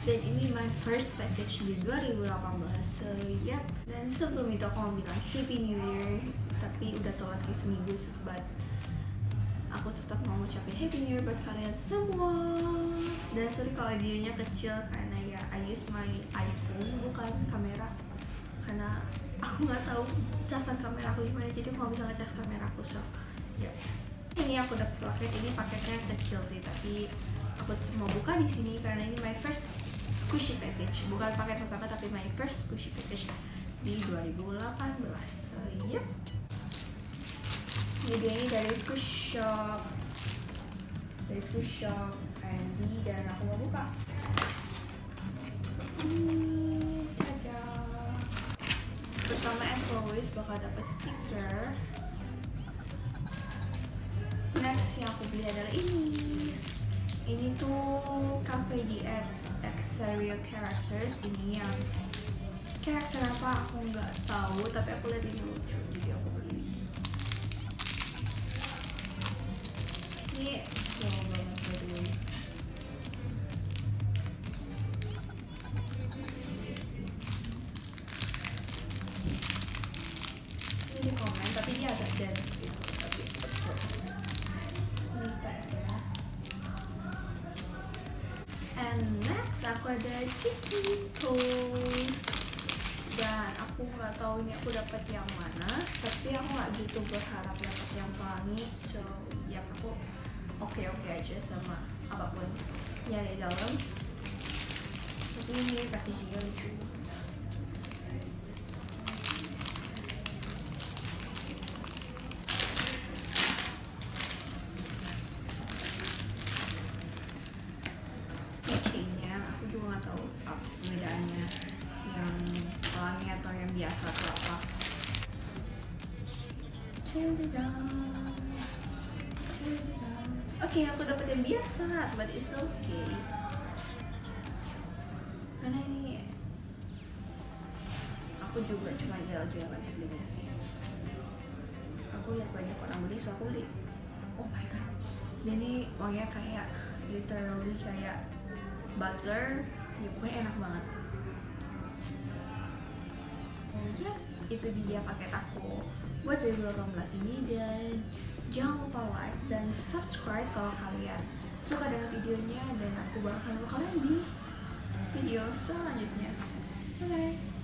Dan ini my first package di 2018. So yep. Dan sebelum itu aku mau bilang Happy New Year, tapi udah telat kayak seminggu, but aku tetap mau ngucapin Happy New Year buat kalian semua. Dan sorry kalau videonya kecil karena ya I use my iPhone bukan kamera, karena aku nggak tahu casan kamera aku gimana, jadi aku nggak bisa ngecas kamera aku. So ya, ini aku dapet paket, ini paketnya kecil sih, tapi aku mau buka di sini karena ini my first squishy package, bukan paket pertama tapi my first squishy package di 2018. So yep, jadi ini dari Squish Shop, Andy, dan aku mau buka. Ada pertama, as always bakal dapet stiker. Next yang aku beli adalah ini tuh Cafe Diet Exterior Characters. Ini yang karakter apa aku nggak tahu, tapi aku lihat ini lucu jadi aku beli. Ini slow banget by the way. Ini di komen, tapi dia agak dance gitu, tapi betul. Ini tagnya. And next aku ada Chicken Toast, dan aku nggak tahu ini aku dapat yang mana, tapi aku nggak gitu berharap dapat yang pelangi. So ya aku oke aja sama apapun yang ada di dalam. Tapi ini packagingnya lucu. Nggak tahu apa perbedaannya, yang pelangi atau yang biasa atau apa. Oke, aku dapat yang biasa, but it's okay. Karena ini aku juga cuma jalan-jalan aja belinya sih. Aku lihat banyak orang beli, so aku beli. Oh my god, jadi wanginya kayak literally kayak butter, ya pokoknya enak banget. Ya, itu dia paket aku buat 2018 ini, dan jangan lupa like dan subscribe kalau kalian suka dengan videonya, dan aku bakal kalian di video selanjutnya. Bye.